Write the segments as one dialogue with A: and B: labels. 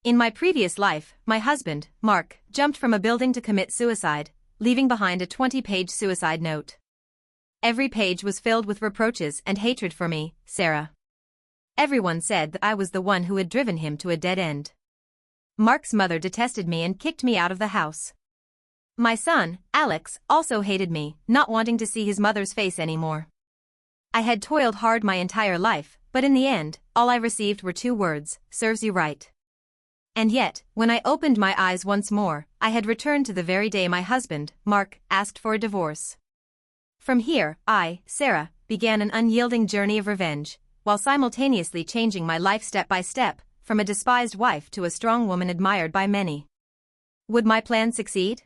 A: In my previous life, my husband, Mark, jumped from a building to commit suicide, leaving behind a 20-page suicide note. Every page was filled with reproaches and hatred for me, Sarah. Everyone said that I was the one who had driven him to a dead end. Mark's mother detested me and kicked me out of the house. My son, Alex, also hated me, not wanting to see his mother's face anymore. I had toiled hard my entire life, but in the end, all I received were 2 words, "Serves you right." And yet, when I opened my eyes once more, I had returned to the very day my husband, Mark, asked for a divorce. From here, I, Sarah, began an unyielding journey of revenge, while simultaneously changing my life step by step, from a despised wife to a strong woman admired by many. Would my plan succeed?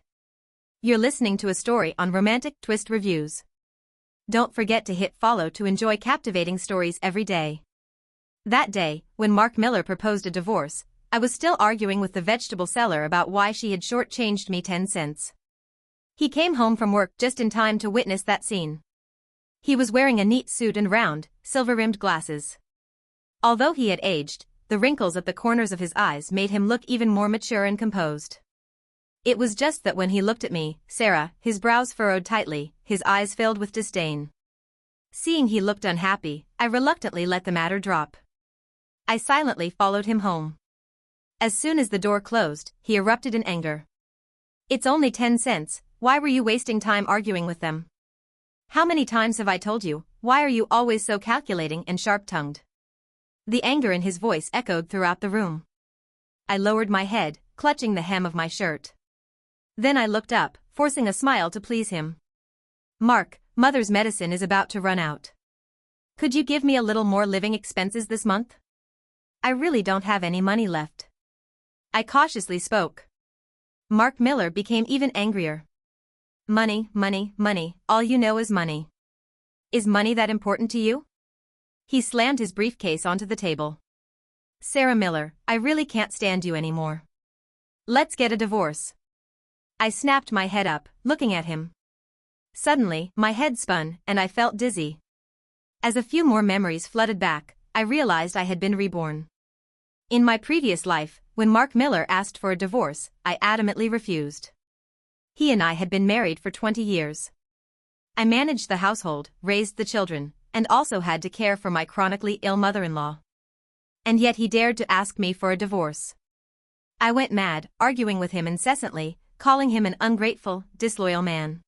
A: You're listening to a story on Romantic Twist Reviews. Don't forget to hit follow to enjoy captivating stories every day. That day, when Mark Miller proposed a divorce, I was still arguing with the vegetable seller about why she had shortchanged me 10 cents. He came home from work just in time to witness that scene. He was wearing a neat suit and round, silver-rimmed glasses. Although he had aged, the wrinkles at the corners of his eyes made him look even more mature and composed. It was just that when he looked at me, Sarah, his brows furrowed tightly, his eyes filled with disdain. Seeing he looked unhappy, I reluctantly let the matter drop. I silently followed him home. As soon as the door closed, he erupted in anger. "It's only 10 cents, why were you wasting time arguing with them? How many times have I told you, why are you always so calculating and sharp-tongued?" The anger in his voice echoed throughout the room. I lowered my head, clutching the hem of my shirt. Then I looked up, forcing a smile to please him. "Mark, Mother's medicine is about to run out. Could you give me a little more living expenses this month? I really don't have any money left." I cautiously spoke. Mark Miller became even angrier. "Money, money, money, all you know is money. Is money that important to you?" He slammed his briefcase onto the table. "Sarah Miller, I really can't stand you anymore. Let's get a divorce." I snapped my head up, looking at him. Suddenly, my head spun, and I felt dizzy. As a few more memories flooded back, I realized I had been reborn. In my previous life, when Mark Miller asked for a divorce, I adamantly refused. He and I had been married for 20 years. I managed the household, raised the children, and also had to care for my chronically ill mother-in-law. And yet he dared to ask me for a divorce. I went mad, arguing with him incessantly, calling him an ungrateful, disloyal man.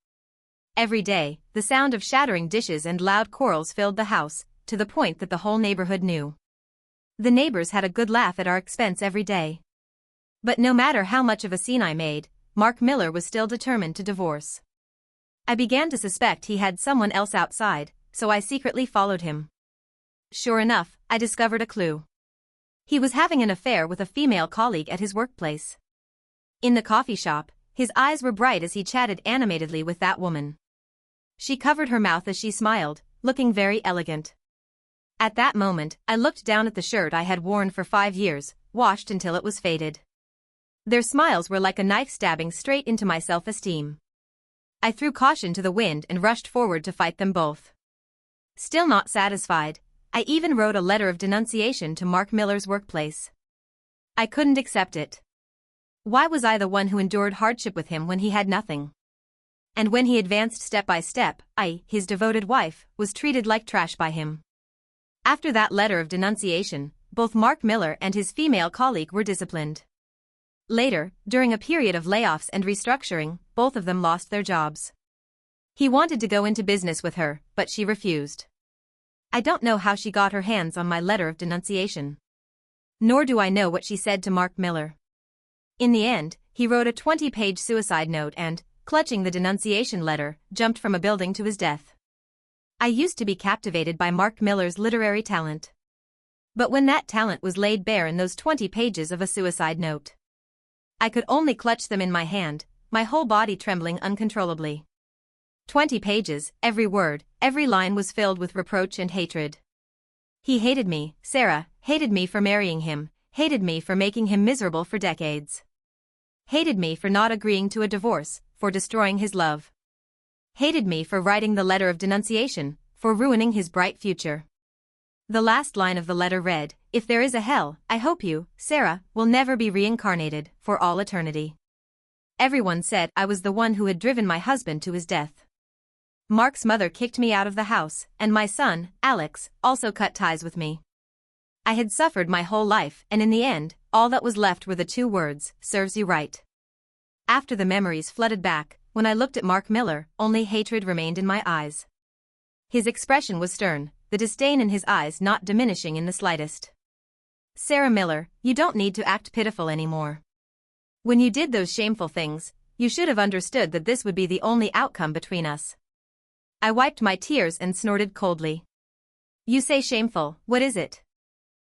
A: Every day, the sound of shattering dishes and loud quarrels filled the house, to the point that the whole neighborhood knew. The neighbors had a good laugh at our expense every day. But no matter how much of a scene I made, Mark Miller was still determined to divorce. I began to suspect he had someone else outside, so I secretly followed him. Sure enough, I discovered a clue. He was having an affair with a female colleague at his workplace. In the coffee shop, his eyes were bright as he chatted animatedly with that woman. She covered her mouth as she smiled, looking very elegant. At that moment, I looked down at the shirt I had worn for 5 years, washed until it was faded. Their smiles were like a knife stabbing straight into my self-esteem. I threw caution to the wind and rushed forward to fight them both. Still not satisfied, I even wrote a letter of denunciation to Mark Miller's workplace. I couldn't accept it. Why was I the one who endured hardship with him when he had nothing? And when he advanced step by step, I, his devoted wife, was treated like trash by him. After that letter of denunciation, both Mark Miller and his female colleague were disciplined. Later, during a period of layoffs and restructuring, both of them lost their jobs. He wanted to go into business with her, but she refused. I don't know how she got her hands on my letter of denunciation. Nor do I know what she said to Mark Miller. In the end, he wrote a 20-page suicide note and, clutching the denunciation letter, jumped from a building to his death. I used to be captivated by Mark Miller's literary talent. But when that talent was laid bare in those 20 pages of a suicide note, I could only clutch them in my hand, my whole body trembling uncontrollably. 20 pages, every word, every line was filled with reproach and hatred. He hated me, Sarah, hated me for marrying him, hated me for making him miserable for decades. Hated me for not agreeing to a divorce, for destroying his love. Hated me for writing the letter of denunciation, for ruining his bright future. The last line of the letter read, If there is a hell, I hope you, Sarah, will never be reincarnated, for all eternity. Everyone said I was the one who had driven my husband to his death. Mark's mother kicked me out of the house, and my son, Alex, also cut ties with me. I had suffered my whole life, and in the end, all that was left were the two words, serves you right. After the memories flooded back, when I looked at Mark Miller, only hatred remained in my eyes. His expression was stern, the disdain in his eyes not diminishing in the slightest. Sarah Miller, you don't need to act pitiful anymore. When you did those shameful things, you should have understood that this would be the only outcome between us. I wiped my tears and snorted coldly. You say shameful, what is it?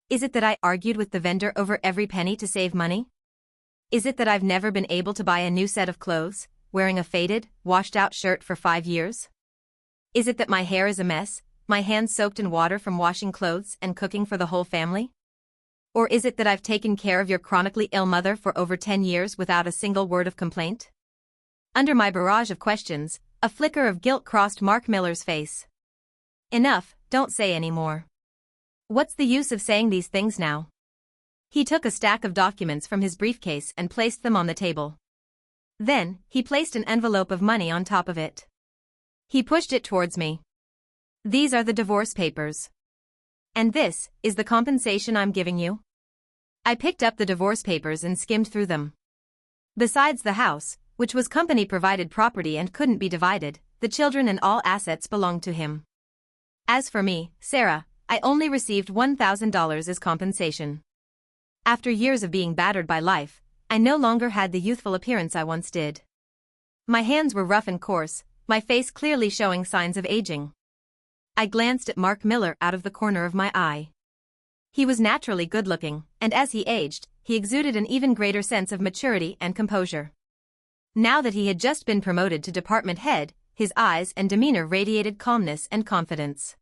A: Is it that I argued with the vendor over every penny to save money? Is it that I've never been able to buy a new set of clothes, wearing a faded, washed-out shirt for 5 years? Is it that my hair is a mess, my hands soaked in water from washing clothes and cooking for the whole family? Or is it that I've taken care of your chronically ill mother for over 10 years without a single word of complaint? Under my barrage of questions, a flicker of guilt crossed Mark Miller's face. Enough, don't say any more. What's the use of saying these things now? He took a stack of documents from his briefcase and placed them on the table. Then, he placed an envelope of money on top of it. He pushed it towards me. These are the divorce papers. And this is the compensation I'm giving you? I picked up the divorce papers and skimmed through them. Besides the house, which was company-provided property and couldn't be divided, the children and all assets belonged to him. As for me, Sarah, I only received $1,000 as compensation. After years of being battered by life, I no longer had the youthful appearance I once did. My hands were rough and coarse, my face clearly showing signs of aging. I glanced at Mark Miller out of the corner of my eye. He was naturally good-looking, and as he aged, he exuded an even greater sense of maturity and composure. Now that he had just been promoted to department head, his eyes and demeanor radiated calmness and confidence.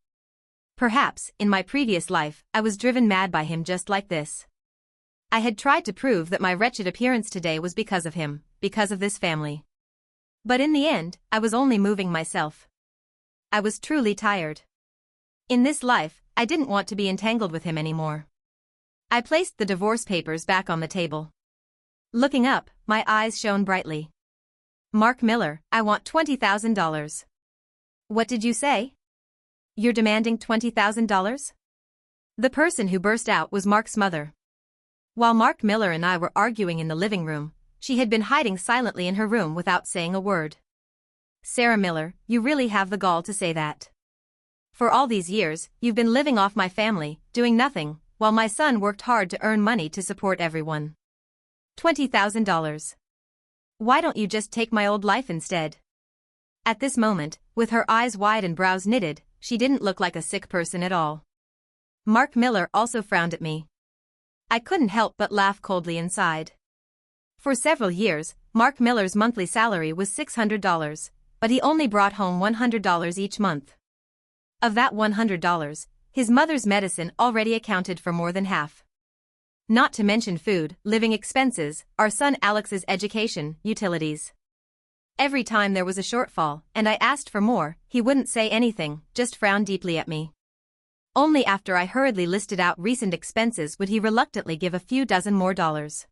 A: Perhaps, in my previous life, I was driven mad by him just like this. I had tried to prove that my wretched appearance today was because of him, because of this family. But in the end, I was only moving myself. I was truly tired. In this life, I didn't want to be entangled with him anymore. I placed the divorce papers back on the table. Looking up, my eyes shone brightly. Mark Miller, I want $20,000. What did you say? You're demanding $20,000? The person who burst out was Mark's mother. While Mark Miller and I were arguing in the living room, she had been hiding silently in her room without saying a word. Sarah Miller, you really have the gall to say that. For all these years, you've been living off my family, doing nothing, while my son worked hard to earn money to support everyone. $20,000. Why don't you just take my old life instead? At this moment, with her eyes wide and brows knitted, she didn't look like a sick person at all. Mark Miller also frowned at me. I couldn't help but laugh coldly inside. For several years, Mark Miller's monthly salary was $600, but he only brought home $100 each month. Of that $100, his mother's medicine already accounted for more than half. Not to mention food, living expenses, our son Alex's education, utilities. Every time there was a shortfall, and I asked for more, he wouldn't say anything, just frown deeply at me. Only after I hurriedly listed out recent expenses would he reluctantly give a few dozen more dollars.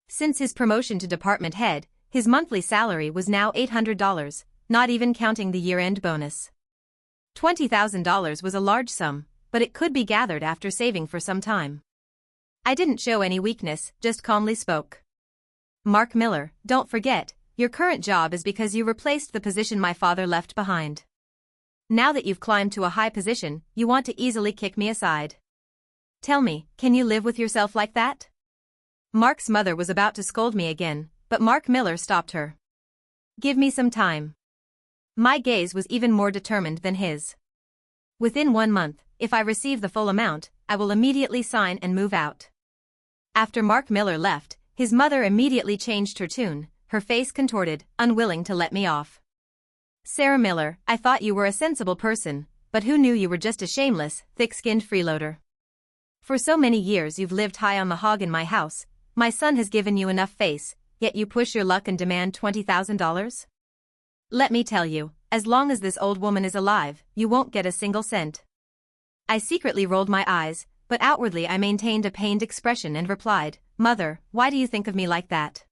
A: Since his promotion to department head, his monthly salary was now $800, not even counting the year-end bonus. $20,000 was a large sum, but it could be gathered after saving for some time. I didn't show any weakness, just calmly spoke. Mark Miller, don't forget, your current job is because you replaced the position my father left behind. Now that you've climbed to a high position, you want to easily kick me aside. Tell me, can you live with yourself like that? Mark's mother was about to scold me again, but Mark Miller stopped her. Give me some time. My gaze was even more determined than his. Within 1 month, if I receive the full amount, I will immediately sign and move out. After Mark Miller left, his mother immediately changed her tune, her face contorted, unwilling to let me off. Sarah Miller, I thought you were a sensible person, but who knew you were just a shameless, thick-skinned freeloader? For so many years you've lived high on the hog in my house, my son has given you enough face, yet you push your luck and demand $20,000? Let me tell you, as long as this old woman is alive, you won't get a single cent. I secretly rolled my eyes, but outwardly I maintained a pained expression and replied, "Mother, why do you think of me like that?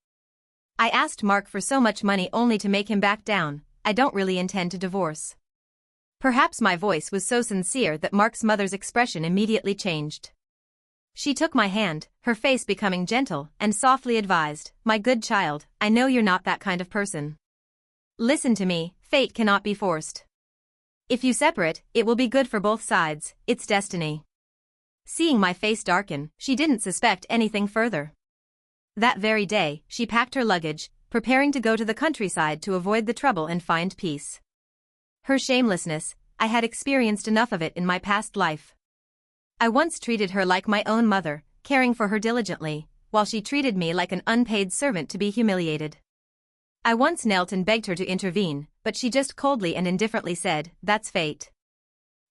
A: I asked Mark for so much money only to make him back down. I don't really intend to divorce." Perhaps my voice was so sincere that Mark's mother's expression immediately changed. She took my hand, her face becoming gentle, and softly advised, "My good child, I know you're not that kind of person. Listen to me, fate cannot be forced. If you separate, it will be good for both sides, it's destiny." Seeing my face darken, she didn't suspect anything further. That very day, she packed her luggage, preparing to go to the countryside to avoid the trouble and find peace. Her shamelessness, I had experienced enough of it in my past life. I once treated her like my own mother, caring for her diligently, while she treated me like an unpaid servant to be humiliated. I once knelt and begged her to intervene, but she just coldly and indifferently said, "That's fate."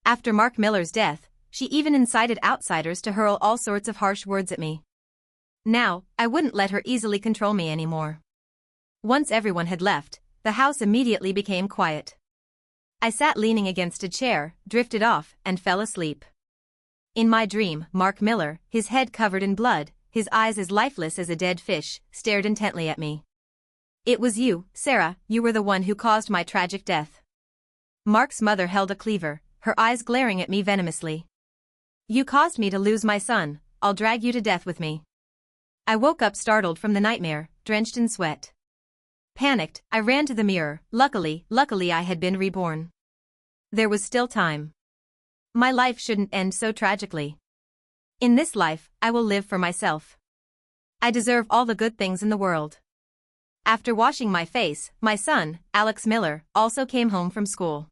A: After Mark Miller's death, she even incited outsiders to hurl all sorts of harsh words at me. Now, I wouldn't let her easily control me anymore. Once everyone had left, the house immediately became quiet. I sat leaning against a chair, drifted off, and fell asleep. In my dream, Mark Miller, his head covered in blood, his eyes as lifeless as a dead fish, stared intently at me. "It was you, Sarah, you were the one who caused my tragic death." Mark's mother held a cleaver, her eyes glaring at me venomously. "You caused me to lose my son, I'll drag you to death with me." I woke up startled from the nightmare, drenched in sweat. Panicked, I ran to the mirror. Luckily I had been reborn. There was still time. My life shouldn't end so tragically. In this life, I will live for myself. I deserve all the good things in the world. After washing my face, my son, Alex Miller, also came home from school.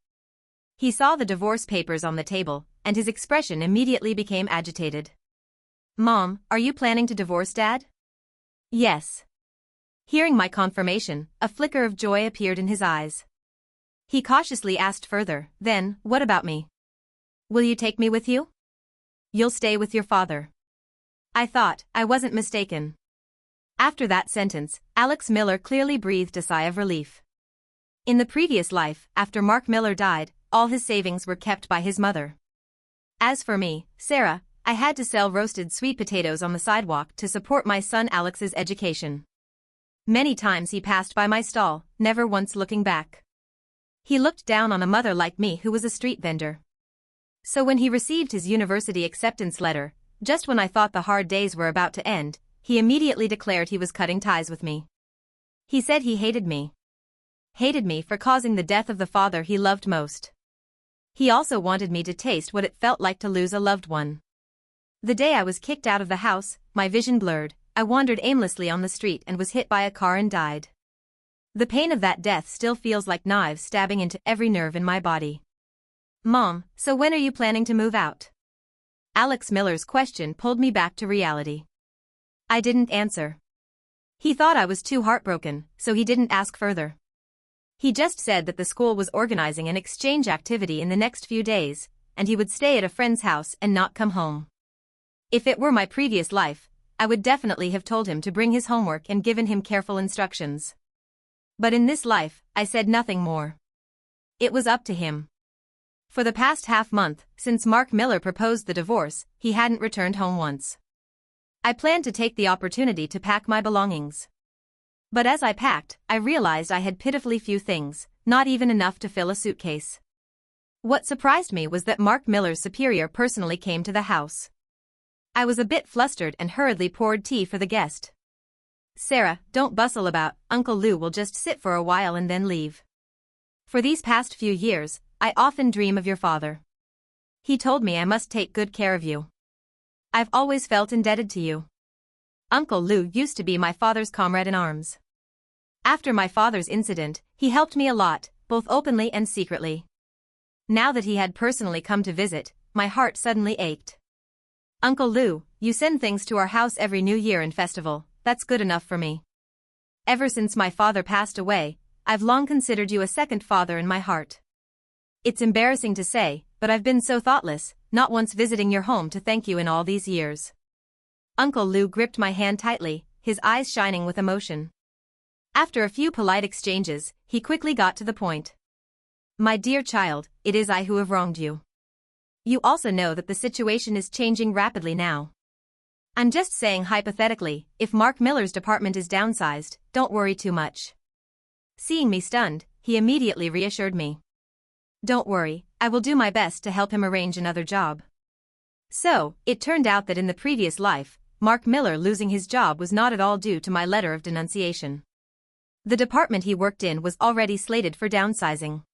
A: He saw the divorce papers on the table, and his expression immediately became agitated. "Mom, are you planning to divorce Dad?" "Yes." Hearing my confirmation, a flicker of joy appeared in his eyes. He cautiously asked further, "Then, what about me? Will you take me with you?" "You'll stay with your father." I thought I wasn't mistaken. After that sentence, Alex Miller clearly breathed a sigh of relief. In the previous life, after Mark Miller died, all his savings were kept by his mother. As for me, Sarah, I had to sell roasted sweet potatoes on the sidewalk to support my son Alex's education. Many times he passed by my stall, never once looking back. He looked down on a mother like me who was a street vendor. So when he received his university acceptance letter, just when I thought the hard days were about to end, he immediately declared he was cutting ties with me. He said he hated me. Hated me for causing the death of the father he loved most. He also wanted me to taste what it felt like to lose a loved one. The day I was kicked out of the house, my vision blurred, I wandered aimlessly on the street and was hit by a car and died. The pain of that death still feels like knives stabbing into every nerve in my body. "Mom, so when are you planning to move out?" Alex Miller's question pulled me back to reality. I didn't answer. He thought I was too heartbroken, so he didn't ask further. He just said that the school was organizing an exchange activity in the next few days, and he would stay at a friend's house and not come home. If it were my previous life, I would definitely have told him to bring his homework and given him careful instructions. But in this life, I said nothing more. It was up to him. For the past half-month, since Mark Miller proposed the divorce, he hadn't returned home once. I planned to take the opportunity to pack my belongings. But as I packed, I realized I had pitifully few things, not even enough to fill a suitcase. What surprised me was that Mark Miller's superior personally came to the house. I was a bit flustered and hurriedly poured tea for the guest. "Sarah, don't bustle about, Uncle Lou will just sit for a while and then leave. For these past few years, I often dream of your father. He told me I must take good care of you. I've always felt indebted to you. Uncle Lou used to be my father's comrade in arms. After my father's incident, he helped me a lot, both openly and secretly. Now that he had personally come to visit, my heart suddenly ached. Uncle Lou, you send things to our house every New Year and festival, that's good enough for me. Ever since my father passed away, I've long considered you a second father in my heart. It's embarrassing to say, but I've been so thoughtless, not once visiting your home to thank you in all these years." Uncle Lou gripped my hand tightly, his eyes shining with emotion. After a few polite exchanges, he quickly got to the point. "My dear child, it is I who have wronged you. You also know that the situation is changing rapidly now. I'm just saying hypothetically, if Mark Miller's department is downsized, don't worry too much. Seeing me stunned, he immediately reassured me. Don't worry, I will do my best to help him arrange another job. So, it turned out that in the previous life, Mark Miller losing his job was not at all due to my letter of denunciation. The department he worked in was already slated for downsizing.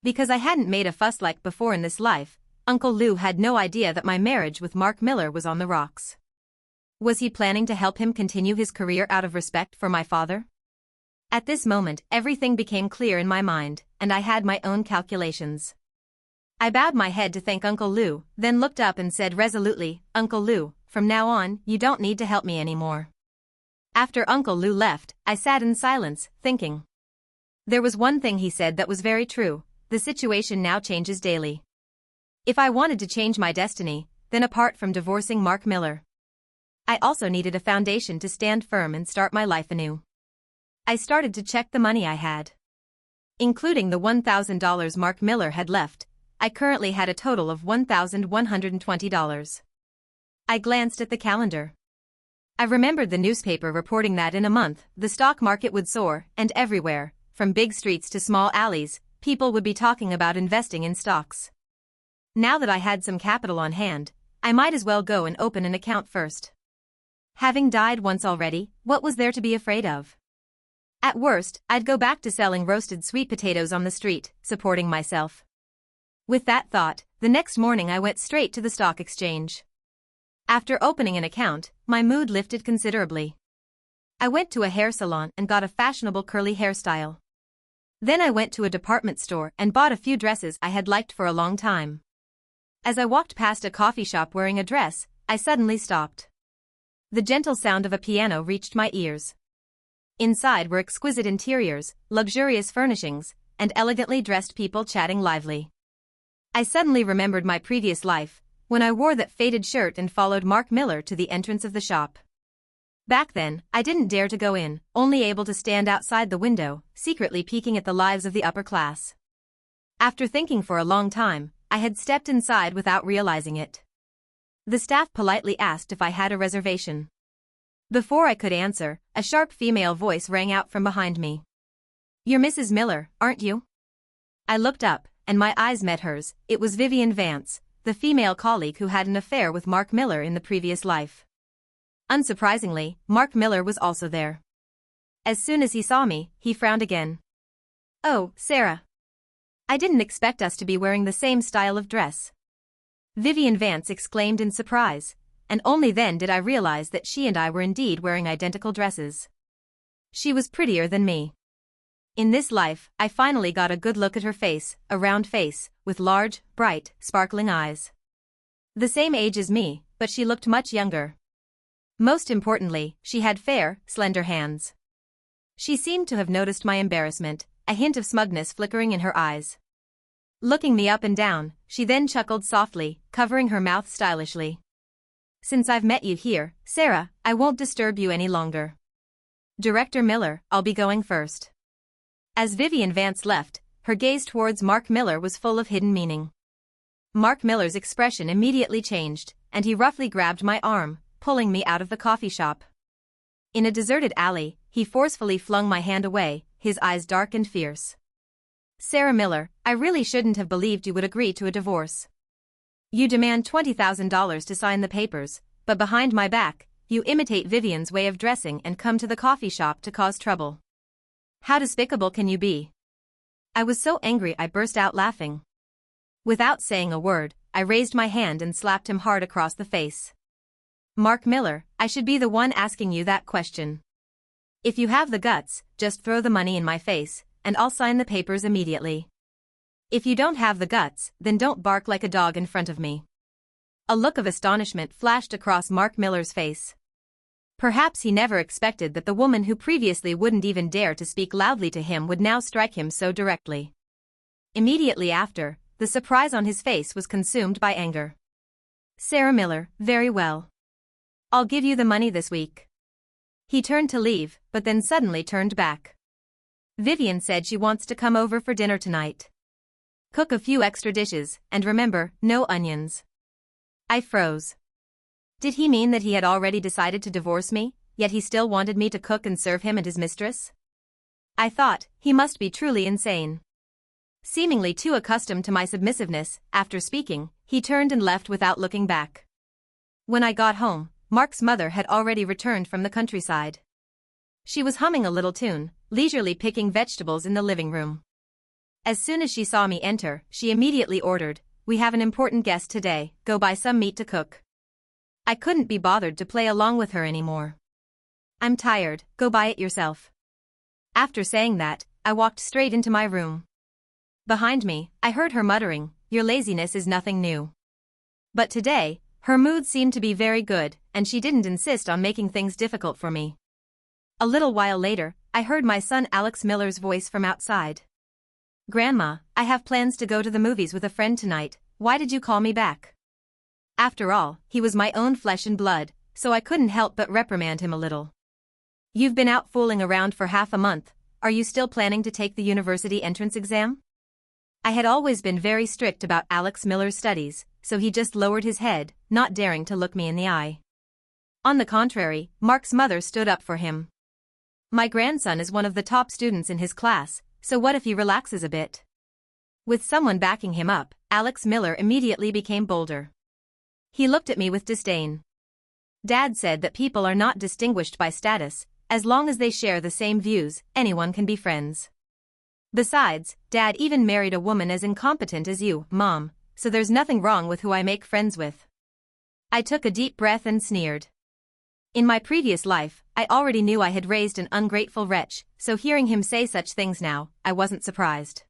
A: Because I hadn't made a fuss like before in this life, Uncle Lou had no idea that my marriage with Mark Miller was on the rocks. Was he planning to help him continue his career out of respect for my father? At this moment, everything became clear in my mind, and I had my own calculations. I bowed my head to thank Uncle Lou, then looked up and said resolutely, Uncle Lou, from now on, you don't need to help me anymore. After Uncle Lou left, I sat in silence, thinking. There was one thing he said that was very true: the situation now changes daily. If I wanted to change my destiny, then apart from divorcing Mark Miller, I also needed a foundation to stand firm and start my life anew. I started to check the money I had. Including the $1,000 Mark Miller had left, I currently had a total of $1,120. I glanced at the calendar. I remembered the newspaper reporting that in a month, the stock market would soar, and everywhere, from big streets to small alleys, people would be talking about investing in stocks. Now that I had some capital on hand, I might as well go and open an account first. Having died once already, what was there to be afraid of? At worst, I'd go back to selling roasted sweet potatoes on the street, supporting myself. With that thought, the next morning I went straight to the stock exchange. After opening an account, my mood lifted considerably. I went to a hair salon and got a fashionable curly hairstyle. Then I went to a department store and bought a few dresses I had liked for a long time. As I walked past a coffee shop wearing a dress, I suddenly stopped. The gentle sound of a piano reached my ears. Inside were exquisite interiors, luxurious furnishings, and elegantly dressed people chatting lively. I suddenly remembered my previous life, when I wore that faded shirt and followed Mark Miller to the entrance of the shop. Back then, I didn't dare to go in, only able to stand outside the window, secretly peeking at the lives of the upper class. After thinking for a long time, I had stepped inside without realizing it. The staff politely asked if I had a reservation. Before I could answer, a sharp female voice rang out from behind me. You're Mrs. Miller, aren't you? I looked up, and my eyes met hers. It was Vivian Vance, the female colleague who had an affair with Mark Miller in the previous life. Unsurprisingly, Mark Miller was also there. As soon as he saw me, he frowned again. Oh, Sarah. I didn't expect us to be wearing the same style of dress. Vivian Vance exclaimed in surprise, and only then did I realize that she and I were indeed wearing identical dresses. She was prettier than me. In this life, I finally got a good look at her face, a round face, with large, bright, sparkling eyes. The same age as me, but she looked much younger. Most importantly, she had fair, slender hands. She seemed to have noticed my embarrassment, a hint of smugness flickering in her eyes. Looking me up and down, she then chuckled softly, covering her mouth stylishly. Since I've met you here, Sarah, I won't disturb you any longer. Director Miller, I'll be going first. As Vivian Vance left, her gaze towards Mark Miller was full of hidden meaning. Mark Miller's expression immediately changed, and he roughly grabbed my arm, pulling me out of the coffee shop. In a deserted alley, he forcefully flung my hand away, his eyes dark and fierce. Sarah Miller, I really shouldn't have believed you would agree to a divorce. You demand $20,000 to sign the papers, but behind my back, you imitate Vivian's way of dressing and come to the coffee shop to cause trouble. How despicable can you be? I was so angry I burst out laughing. Without saying a word, I raised my hand and slapped him hard across the face. Mark Miller, I should be the one asking you that question. If you have the guts, just throw the money in my face, and I'll sign the papers immediately. If you don't have the guts, then don't bark like a dog in front of me. A look of astonishment flashed across Mark Miller's face. Perhaps he never expected that the woman who previously wouldn't even dare to speak loudly to him would now strike him so directly. Immediately after, the surprise on his face was consumed by anger. Sarah Miller, very well. I'll give you the money this week. He turned to leave, but then suddenly turned back. Vivian said she wants to come over for dinner tonight. Cook a few extra dishes, and remember, no onions. I froze. Did he mean that he had already decided to divorce me, yet he still wanted me to cook and serve him and his mistress? I thought, he must be truly insane. Seemingly too accustomed to my submissiveness, after speaking, he turned and left without looking back. When I got home, Mark's mother had already returned from the countryside. She was humming a little tune, leisurely picking vegetables in the living room. As soon as she saw me enter, she immediately ordered, "We have an important guest today, go buy some meat to cook." I couldn't be bothered to play along with her anymore. "I'm tired, go buy it yourself." After saying that, I walked straight into my room. Behind me, I heard her muttering, "Your laziness is nothing new." But today, her mood seemed to be very good, and she didn't insist on making things difficult for me. A little while later, I heard my son Alex Miller's voice from outside. "Grandma, I have plans to go to the movies with a friend tonight, why did you call me back?" After all, he was my own flesh and blood, so I couldn't help but reprimand him a little. "You've been out fooling around for half a month, are you still planning to take the university entrance exam?" I had always been very strict about Alex Miller's studies, so he just lowered his head, not daring to look me in the eye. On the contrary, Mark's mother stood up for him. "My grandson is one of the top students in his class, so what if he relaxes a bit?" With someone backing him up, Alex Miller immediately became bolder. He looked at me with disdain. "Dad said that people are not distinguished by status, as long as they share the same views, anyone can be friends. Besides, Dad even married a woman as incompetent as you, Mom, so there's nothing wrong with who I make friends with." I took a deep breath and sneered. In my previous life, I already knew I had raised an ungrateful wretch, so hearing him say such things now, I wasn't surprised.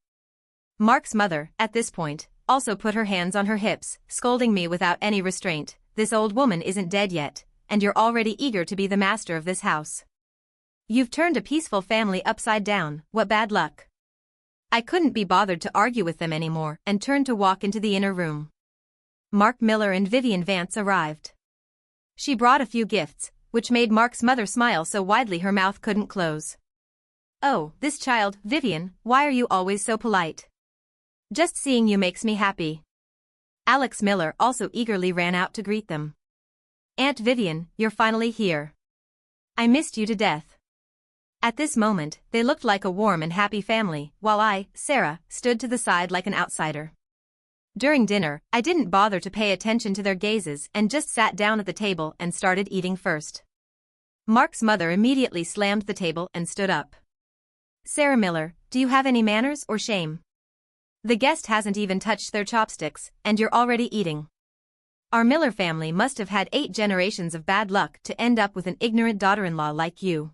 A: Mark's mother, at this point, also put her hands on her hips, scolding me without any restraint. "This old woman isn't dead yet, and you're already eager to be the master of this house. You've turned a peaceful family upside down, what bad luck." I couldn't be bothered to argue with them anymore and turned to walk into the inner room. Mark Miller and Vivian Vance arrived. She brought a few gifts, which made Mark's mother smile so widely her mouth couldn't close. "Oh, this child, Vivian, why are you always so polite? Just seeing you makes me happy." Alex Miller also eagerly ran out to greet them. "Aunt Vivian, you're finally here. I missed you to death." At this moment, they looked like a warm and happy family, while I, Sarah, stood to the side like an outsider. During dinner, I didn't bother to pay attention to their gazes and just sat down at the table and started eating first. Mark's mother immediately slammed the table and stood up. "Sarah Miller, do you have any manners or shame? The guest hasn't even touched their chopsticks, and you're already eating. Our Miller family must have had 8 generations of bad luck to end up with an ignorant daughter-in-law like you."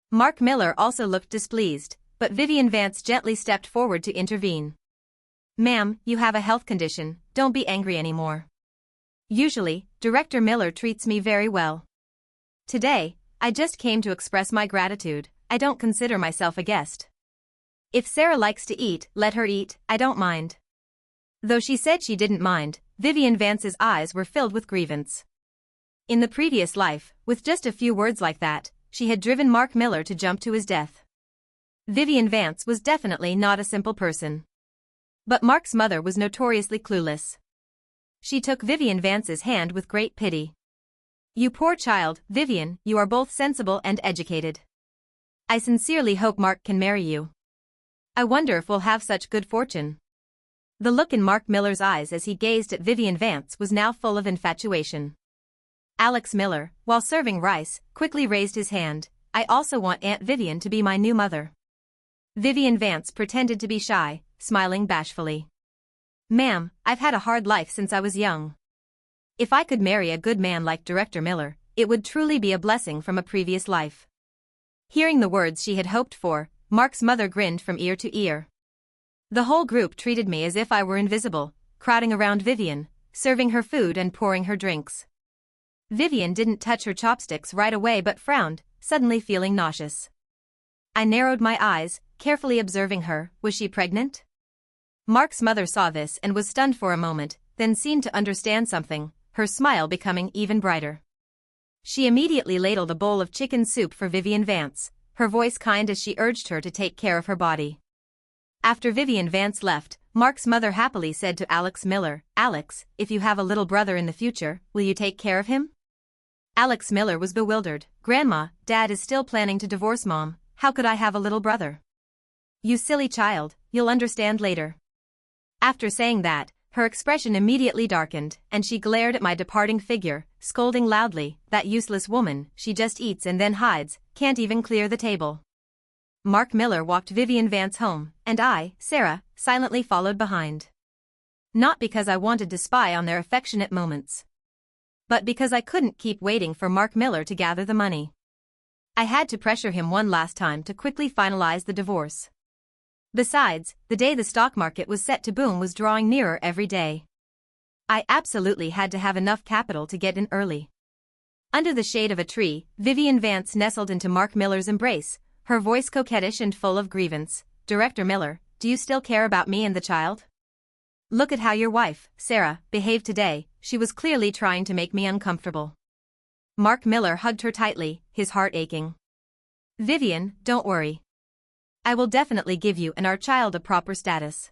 A: Mark Miller also looked displeased, but Vivian Vance gently stepped forward to intervene. "Ma'am, you have a health condition, don't be angry anymore. Usually, Director Miller treats me very well. Today, I just came to express my gratitude, I don't consider myself a guest. If Sarah likes to eat, let her eat, I don't mind." Though she said she didn't mind, Vivian Vance's eyes were filled with grievance. In the previous life, with just a few words like that, she had driven Mark Miller to jump to his death. Vivian Vance was definitely not a simple person. But Mark's mother was notoriously clueless. She took Vivian Vance's hand with great pity. "You poor child, Vivian, you are both sensible and educated. I sincerely hope Mark can marry you. I wonder if we'll have such good fortune." The look in Mark Miller's eyes as he gazed at Vivian Vance was now full of infatuation. Alex Miller, while serving rice, quickly raised his hand. "I also want Aunt Vivian to be my new mother." Vivian Vance pretended to be shy, smiling bashfully. "Ma'am, I've had a hard life since I was young. If I could marry a good man like Director Miller, it would truly be a blessing from a previous life." Hearing the words she had hoped for, Mark's mother grinned from ear to ear. The whole group treated me as if I were invisible, crowding around Vivian, serving her food and pouring her drinks. Vivian didn't touch her chopsticks right away but frowned, suddenly feeling nauseous. I narrowed my eyes, carefully observing her. Was she pregnant? Mark's mother saw this and was stunned for a moment, then seemed to understand something, her smile becoming even brighter. She immediately ladled a bowl of chicken soup for Vivian Vance, her voice kind as she urged her to take care of her body. After Vivian Vance left, Mark's mother happily said to Alex Miller, "Alex, if you have a little brother in the future, will you take care of him?" Alex Miller was bewildered. "Grandma, Dad is still planning to divorce Mom. How could I have a little brother?" "You silly child, you'll understand later." After saying that, her expression immediately darkened, and she glared at my departing figure, scolding loudly, "That useless woman, she just eats and then hides, can't even clear the table." Mark Miller walked Vivian Vance home, and I, Sarah, silently followed behind. Not because I wanted to spy on their affectionate moments, but because I couldn't keep waiting for Mark Miller to gather the money. I had to pressure him one last time to quickly finalize the divorce. Besides, the day the stock market was set to boom was drawing nearer every day. I absolutely had to have enough capital to get in early. Under the shade of a tree, Vivian Vance nestled into Mark Miller's embrace, her voice coquettish and full of grievance. "Director Miller, do you still care about me and the child? Look at how your wife, Sarah, behaved today. She was clearly trying to make me uncomfortable." Mark Miller hugged her tightly, his heart aching. "Vivian, don't worry. I will definitely give you and our child a proper status."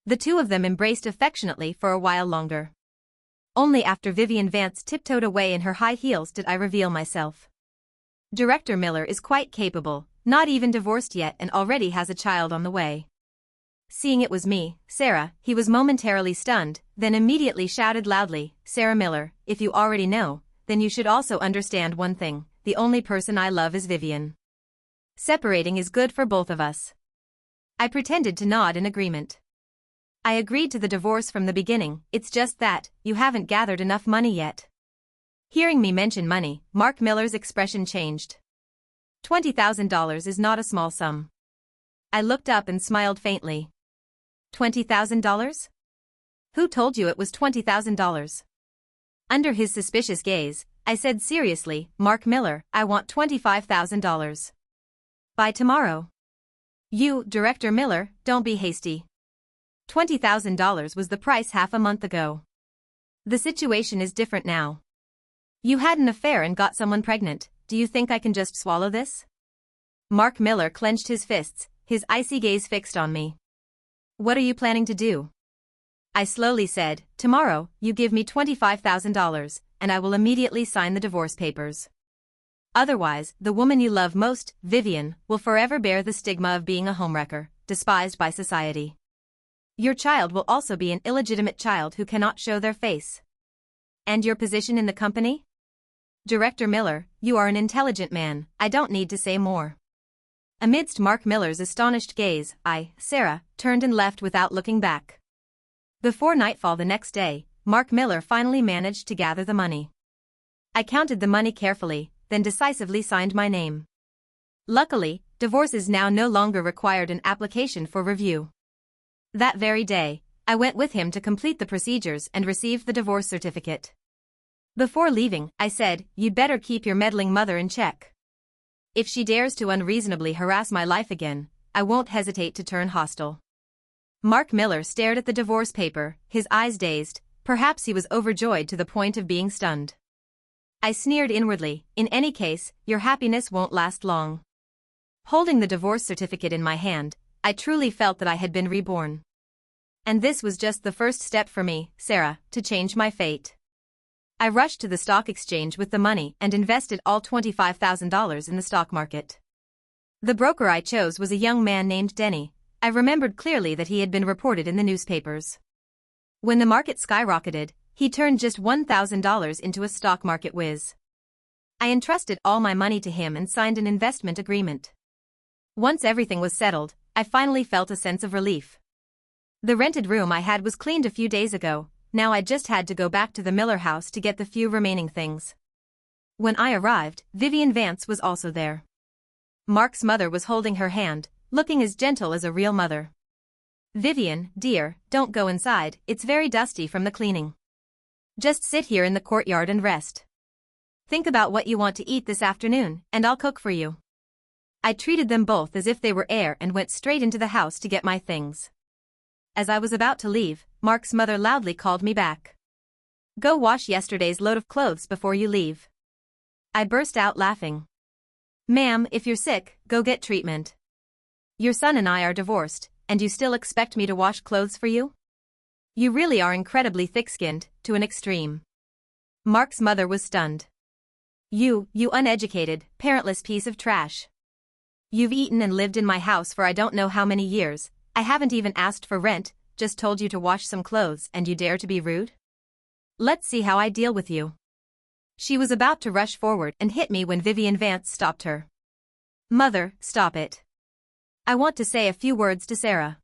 A: The two of them embraced affectionately for a while longer. Only after Vivian Vance tiptoed away in her high heels did I reveal myself. "Director Miller is quite capable, not even divorced yet and already has a child on the way." Seeing it was me, Sarah, he was momentarily stunned, then immediately shouted loudly, "Sarah Miller, if you already know, then you should also understand one thing: the only person I love is Vivian. Separating is good for both of us." I pretended to nod in agreement. "I agreed to the divorce from the beginning, it's just that, you haven't gathered enough money yet." Hearing me mention money, Mark Miller's expression changed. $20,000 is not a small sum. I looked up and smiled faintly. $20,000? Who told you it was $20,000? Under his suspicious gaze, I said seriously, "Mark Miller, I want $25,000. By tomorrow." "You, Director Miller, don't be hasty. $20,000 was the price half a month ago. The situation is different now. You had an affair and got someone pregnant. Do you think I can just swallow this?" Mark Miller clenched his fists, his icy gaze fixed on me. "What are you planning to do?" I slowly said, "Tomorrow, you give me $25,000, and I will immediately sign the divorce papers. Otherwise, the woman you love most, Vivian, will forever bear the stigma of being a homewrecker, despised by society. Your child will also be an illegitimate child who cannot show their face. And your position in the company? Director Miller, you are an intelligent man, I don't need to say more." Amidst Mark Miller's astonished gaze, I, Sarah, turned and left without looking back. Before nightfall the next day, Mark Miller finally managed to gather the money. I counted the money carefully, then decisively signed my name. Luckily, divorce is now no longer required an application for review. That very day, I went with him to complete the procedures and received the divorce certificate. Before leaving, I said, "You'd better keep your meddling mother in check. If she dares to unreasonably harass my life again, I won't hesitate to turn hostile." Mark Miller stared at the divorce paper, his eyes dazed. Perhaps he was overjoyed to the point of being stunned. I sneered inwardly, "In any case, your happiness won't last long." Holding the divorce certificate in my hand, I truly felt that I had been reborn. And this was just the first step for me, Sarah, to change my fate. I rushed to the stock exchange with the money and invested all $25,000 in the stock market. The broker I chose was a young man named Denny. I remembered clearly that he had been reported in the newspapers. When the market skyrocketed, he turned just $1,000 into a stock market whiz. I entrusted all my money to him and signed an investment agreement. Once everything was settled, I finally felt a sense of relief. The rented room I had was cleaned a few days ago. Now I just had to go back to the Miller house to get the few remaining things. When I arrived, Vivian Vance was also there. Mark's mother was holding her hand, looking as gentle as a real mother. "Vivian, dear, don't go inside, it's very dusty from the cleaning. Just sit here in the courtyard and rest. Think about what you want to eat this afternoon, and I'll cook for you." I treated them both as if they were air and went straight into the house to get my things. As I was about to leave, Mark's mother loudly called me back. "Go wash yesterday's load of clothes before you leave." I burst out laughing. "Ma'am, if you're sick, go get treatment. Your son and I are divorced, and you still expect me to wash clothes for you? You really are incredibly thick-skinned, to an extreme. Mark's mother was stunned. You uneducated, parentless piece of trash. You've eaten and lived in my house for I don't know how many years. I haven't even asked for rent, just told you to wash some clothes and you dare to be rude? Let's see how I deal with you. She was about to rush forward and hit me when Vivian Vance stopped her. Mother, stop it. I want to say a few words to Sarah.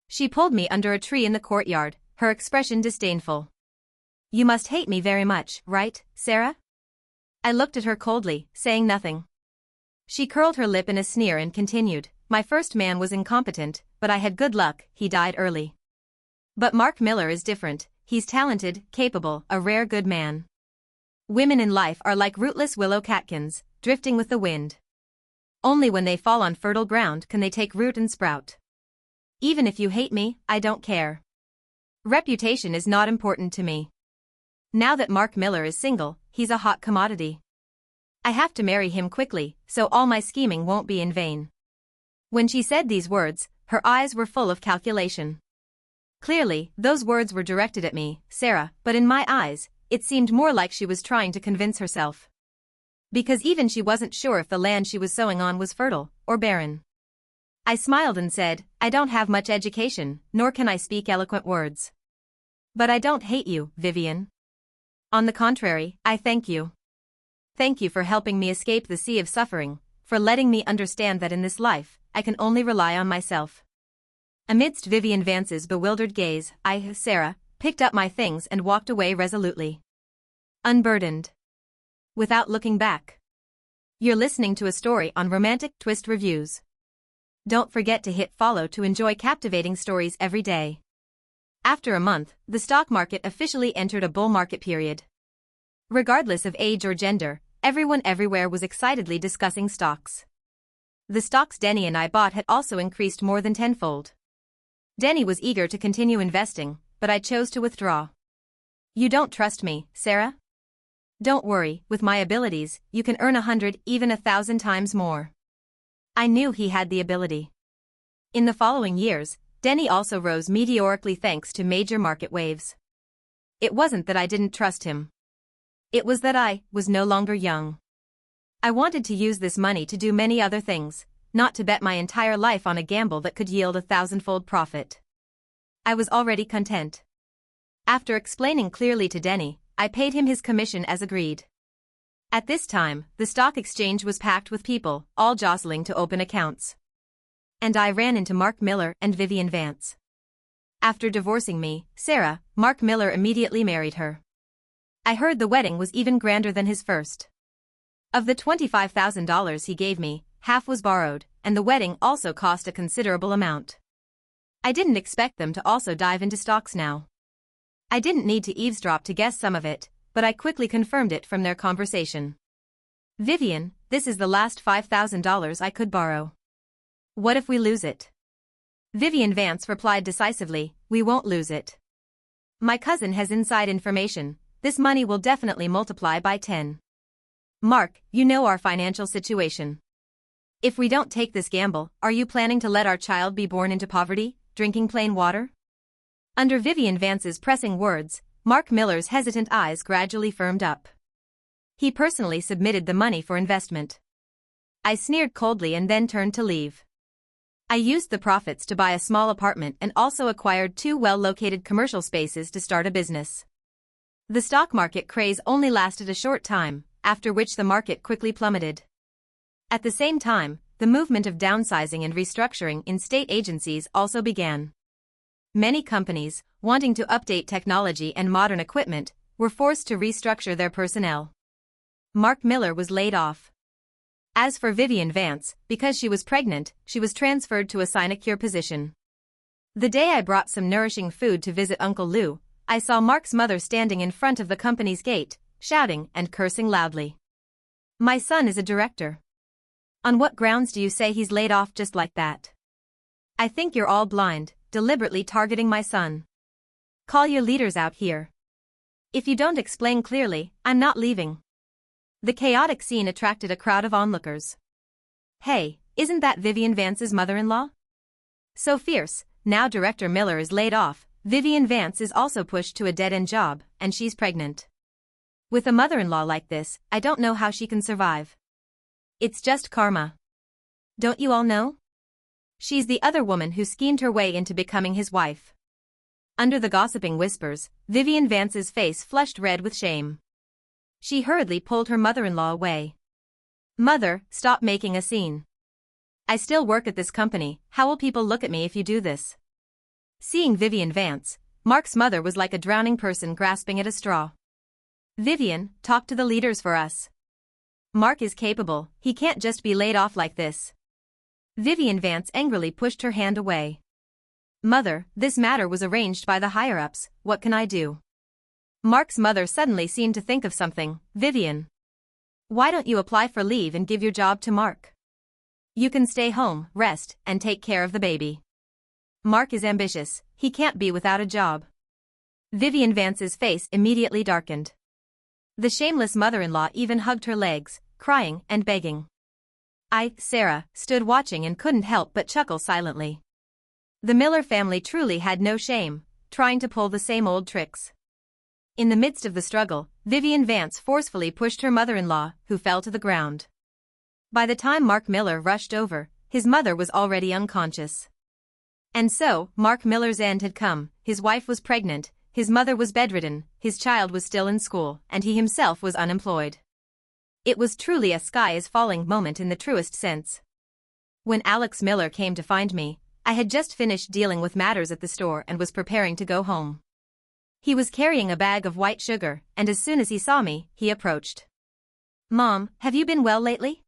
A: She pulled me under a tree in the courtyard, her expression disdainful. You must hate me very much, right, Sarah? I looked at her coldly, saying nothing. She curled her lip in a sneer and continued, my first man was incompetent, but I had good luck, he died early. But Mark Miller is different, he's talented, capable, a rare good man. Women in life are like rootless willow catkins, drifting with the wind. Only when they fall on fertile ground can they take root and sprout. Even if you hate me, I don't care. Reputation is not important to me. Now that Mark Miller is single, he's a hot commodity. I have to marry him quickly, so all my scheming won't be in vain. When she said these words, her eyes were full of calculation. Clearly, those words were directed at me, Sarah, but in my eyes, it seemed more like she was trying to convince herself. Because even she wasn't sure if the land she was sowing on was fertile or barren. I smiled and said, I don't have much education, nor can I speak eloquent words. But I don't hate you, Vivian. On the contrary, I thank you. Thank you for helping me escape the sea of suffering, for letting me understand that in this life, I can only rely on myself. Amidst Vivian Vance's bewildered gaze, I, Sarah, picked up my things and walked away resolutely. Unburdened. Without looking back. You're listening to a story on Romantic Twist Reviews. Don't forget to hit follow to enjoy captivating stories every day. After a month, the stock market officially entered a bull market period. Regardless of age or gender, everyone everywhere was excitedly discussing stocks. The stocks Denny and I bought had also increased more than tenfold. Denny was eager to continue investing, but I chose to withdraw. You don't trust me, Sarah? Don't worry, with my abilities, you can earn 100, even 1,000 times more. I knew he had the ability. In the following years, Denny also rose meteorically thanks to major market waves. It wasn't that I didn't trust him. It was that I was no longer young. I wanted to use this money to do many other things, not to bet my entire life on a gamble that could yield 1,000-fold profit. I was already content. After explaining clearly to Denny, I paid him his commission as agreed. At this time, the stock exchange was packed with people, all jostling to open accounts. And I ran into Mark Miller and Vivian Vance. After divorcing me, Sarah, Mark Miller immediately married her. I heard the wedding was even grander than his first. Of the $25,000 he gave me, half was borrowed, and the wedding also cost a considerable amount. I didn't expect them to also dive into stocks now. I didn't need to eavesdrop to guess some of it, but I quickly confirmed it from their conversation. Vivian, this is the last $5,000 I could borrow. What if we lose it? Vivian Vance replied decisively, we won't lose it. My cousin has inside information, this money will definitely multiply by 10. Mark, you know our financial situation. If we don't take this gamble, are you planning to let our child be born into poverty, drinking plain water? Under Vivian Vance's pressing words, Mark Miller's hesitant eyes gradually firmed up. He personally submitted the money for investment. I sneered coldly and then turned to leave. I used the profits to buy a small apartment and also acquired 2 well-located commercial spaces to start a business. The stock market craze only lasted a short time, after which the market quickly plummeted. At the same time, the movement of downsizing and restructuring in state agencies also began. Many companies, wanting to update technology and modern equipment, were forced to restructure their personnel. Mark Miller was laid off. As for Vivian Vance, because she was pregnant, she was transferred to a sinecure position. The day I brought some nourishing food to visit Uncle Lou, I saw Mark's mother standing in front of the company's gate, shouting and cursing loudly. My son is a director. On what grounds do you say he's laid off just like that? I think you're all blind, deliberately targeting my son. Call your leaders out here. If you don't explain clearly, I'm not leaving. The chaotic scene attracted a crowd of onlookers. Hey, isn't that Vivian Vance's mother-in-law? So fierce, now Director Miller is laid off, Vivian Vance is also pushed to a dead-end job, and she's pregnant. With a mother-in-law like this, I don't know how she can survive. It's just karma. Don't you all know? She's the other woman who schemed her way into becoming his wife. Under the gossiping whispers, Vivian Vance's face flushed red with shame. She hurriedly pulled her mother-in-law away. Mother, stop making a scene. I still work at this company, how will people look at me if you do this? Seeing Vivian Vance, Mark's mother was like a drowning person grasping at a straw. Vivian, talk to the leaders for us. Mark is capable, he can't just be laid off like this. Vivian Vance angrily pushed her hand away. Mother, this matter was arranged by the higher-ups, what can I do? Mark's mother suddenly seemed to think of something. Vivian, why don't you apply for leave and give your job to Mark? You can stay home, rest, and take care of the baby. Mark is ambitious, he can't be without a job. Vivian Vance's face immediately darkened. The shameless mother-in-law even hugged her legs, crying and begging. I, Sarah, stood watching and couldn't help but chuckle silently. The Miller family truly had no shame, trying to pull the same old tricks. In the midst of the struggle, Vivian Vance forcefully pushed her mother-in-law, who fell to the ground. By the time Mark Miller rushed over, his mother was already unconscious. And so, Mark Miller's end had come, his wife was pregnant, his mother was bedridden, his child was still in school, and he himself was unemployed. It was truly a sky-is-falling moment in the truest sense. When Alex Miller came to find me, I had just finished dealing with matters at the store and was preparing to go home. He was carrying a bag of white sugar, and as soon as he saw me, he approached. Mom, have you been well lately?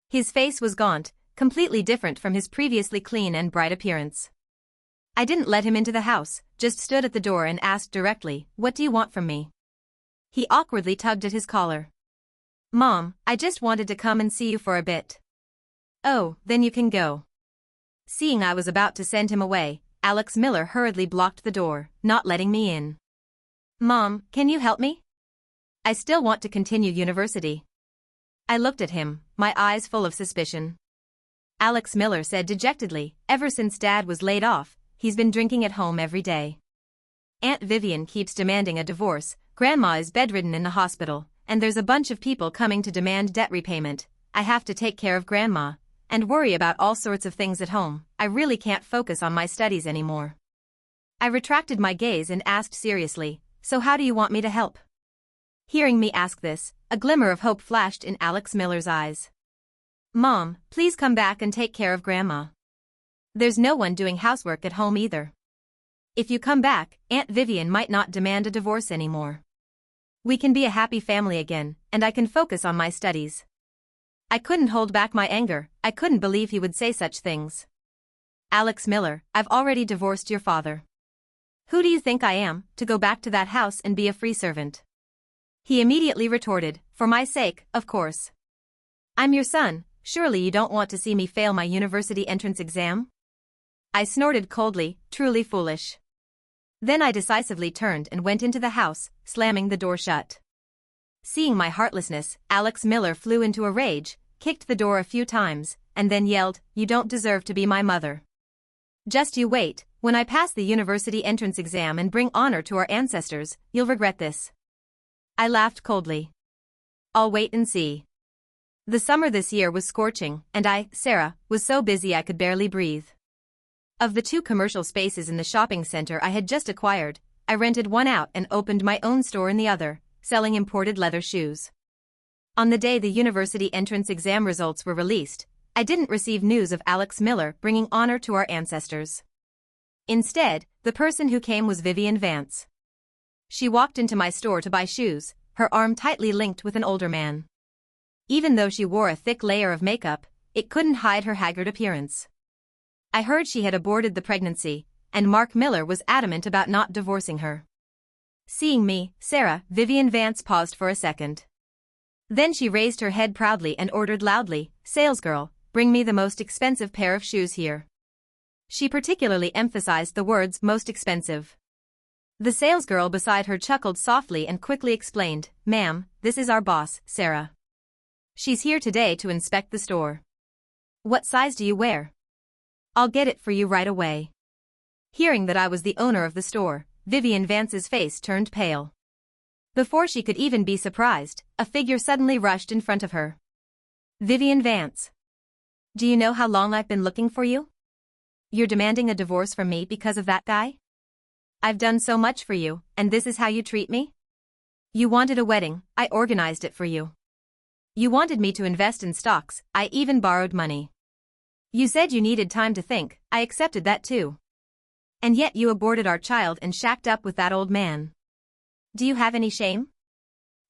A: His face was gaunt, completely different from his previously clean and bright appearance. I didn't let him into the house, just stood at the door and asked directly, what do you want from me? He awkwardly tugged at his collar. Mom, I just wanted to come and see you for a bit. Oh, then you can go. Seeing I was about to send him away, Alex Miller hurriedly blocked the door, not letting me in. Mom, can you help me? I still want to continue university. I looked at him, my eyes full of suspicion. Alex Miller said dejectedly, ever since Dad was laid off, he's been drinking at home every day. Aunt Vivian keeps demanding a divorce, Grandma is bedridden in the hospital, and there's a bunch of people coming to demand debt repayment. I have to take care of Grandma, and worry about all sorts of things at home. I really can't focus on my studies anymore. I retracted my gaze and asked seriously, so how do you want me to help? Hearing me ask this, a glimmer of hope flashed in Alex Miller's eyes. Mom, please come back and take care of Grandma. There's no one doing housework at home either. If you come back, Aunt Vivian might not demand a divorce anymore. We can be a happy family again, and I can focus on my studies. I couldn't hold back my anger, I couldn't believe he would say such things. Alex Miller, I've already divorced your father. Who do you think I am, to go back to that house and be a free servant? He immediately retorted, for my sake, of course. I'm your son, surely you don't want to see me fail my university entrance exam? I snorted coldly, truly foolish. Then I decisively turned and went into the house, slamming the door shut. Seeing my heartlessness, Alex Miller flew into a rage, kicked the door a few times, and then yelled, you don't deserve to be my mother. Just you wait, when I pass the university entrance exam and bring honor to our ancestors, you'll regret this. I laughed coldly. I'll wait and see. The summer this year was scorching, and I, Sarah, was so busy I could barely breathe. Of the 2 commercial spaces in the shopping center I had just acquired, I rented one out and opened my own store in the other, selling imported leather shoes. On the day the university entrance exam results were released, I didn't receive news of Alex Miller bringing honor to our ancestors. Instead, the person who came was Vivian Vance. She walked into my store to buy shoes, her arm tightly linked with an older man. Even though she wore a thick layer of makeup, it couldn't hide her haggard appearance. I heard she had aborted the pregnancy, and Mark Miller was adamant about not divorcing her. Seeing me, Sarah, Vivian Vance paused for a second. Then she raised her head proudly and ordered loudly, salesgirl, bring me the most expensive pair of shoes here. She particularly emphasized the words most expensive. The salesgirl beside her chuckled softly and quickly explained, ma'am, this is our boss, Sarah. She's here today to inspect the store. What size do you wear? I'll get it for you right away. Hearing that I was the owner of the store, Vivian Vance's face turned pale. Before she could even be surprised, a figure suddenly rushed in front of her. Vivian Vance. Do you know how long I've been looking for you? You're demanding a divorce from me because of that guy? I've done so much for you, and this is how you treat me? You wanted a wedding, I organized it for you. You wanted me to invest in stocks, I even borrowed money. You said you needed time to think, I accepted that too. And yet you aborted our child and shacked up with that old man. Do you have any shame?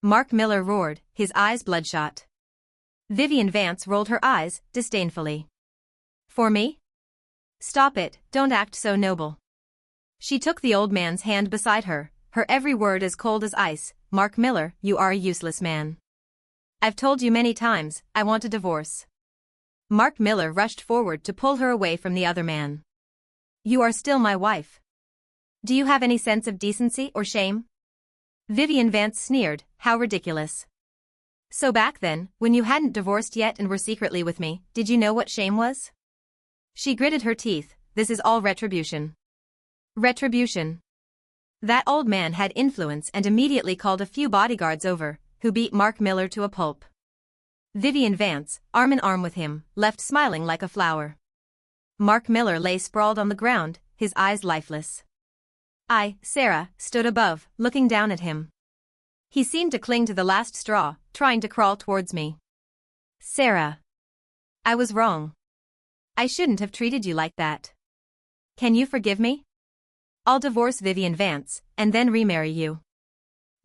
A: Mark Miller roared, his eyes bloodshot. Vivian Vance rolled her eyes, disdainfully. For me? Stop it, don't act so noble. She took the old man's hand beside her, her every word as cold as ice. Mark Miller, you are a useless man. I've told you many times, I want a divorce. Mark Miller rushed forward to pull her away from the other man. You are still my wife. Do you have any sense of decency or shame? Vivian Vance sneered, how ridiculous. So back then, when you hadn't divorced yet and were secretly with me, did you know what shame was? She gritted her teeth, this is all retribution. Retribution. That old man had influence and immediately called a few bodyguards over, who beat Mark Miller to a pulp. Vivian Vance, arm in arm with him, left smiling like a flower. Mark Miller lay sprawled on the ground, his eyes lifeless. I, Sarah, stood above, looking down at him. He seemed to cling to the last straw, trying to crawl towards me. Sarah. I was wrong. I shouldn't have treated you like that. Can you forgive me? I'll divorce Vivian Vance, and then remarry you.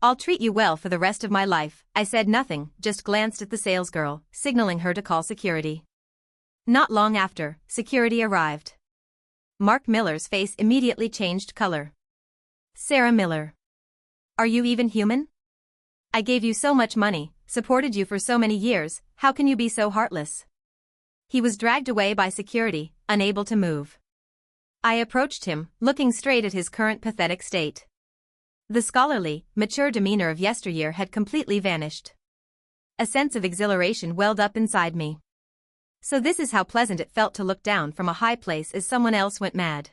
A: I'll treat you well for the rest of my life. I said nothing, just glanced at the salesgirl, signaling her to call security. Not long after, security arrived. Mark Miller's face immediately changed color. Sarah Miller. Are you even human? I gave you so much money, supported you for so many years, how can you be so heartless? He was dragged away by security, unable to move. I approached him, looking straight at his current pathetic state. The scholarly, mature demeanor of yesteryear had completely vanished. A sense of exhilaration welled up inside me. So this is how pleasant it felt to look down from a high place as someone else went mad.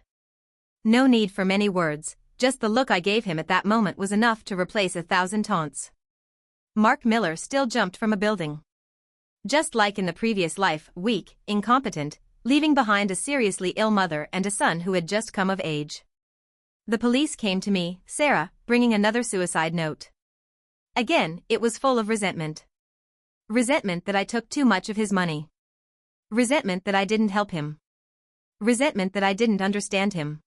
A: No need for many words, just the look I gave him at that moment was enough to replace 1,000 taunts. Mark Miller still jumped from a building. Just like in the previous life, weak, incompetent, leaving behind a seriously ill mother and a son who had just come of age. The police came to me, Sarah, bringing another suicide note. Again, it was full of resentment. Resentment that I took too much of his money. Resentment that I didn't help him. Resentment that I didn't understand him.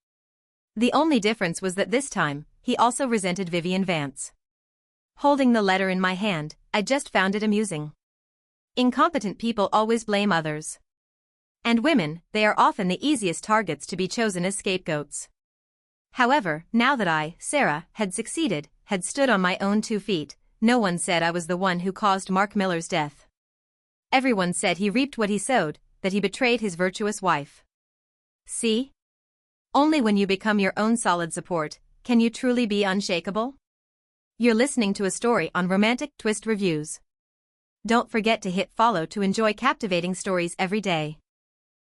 A: The only difference was that this time, he also resented Vivian Vance. Holding the letter in my hand, I just found it amusing. Incompetent people always blame others. And women, they are often the easiest targets to be chosen as scapegoats. However, now that I, Sarah, had succeeded, had stood on my own 2 feet, no one said I was the one who caused Mark Miller's death. Everyone said he reaped what he sowed, that he betrayed his virtuous wife. See? Only when you become your own solid support, can you truly be unshakable? You're listening to a story on Romantic Twist Reviews. Don't forget to hit follow to enjoy captivating stories every day.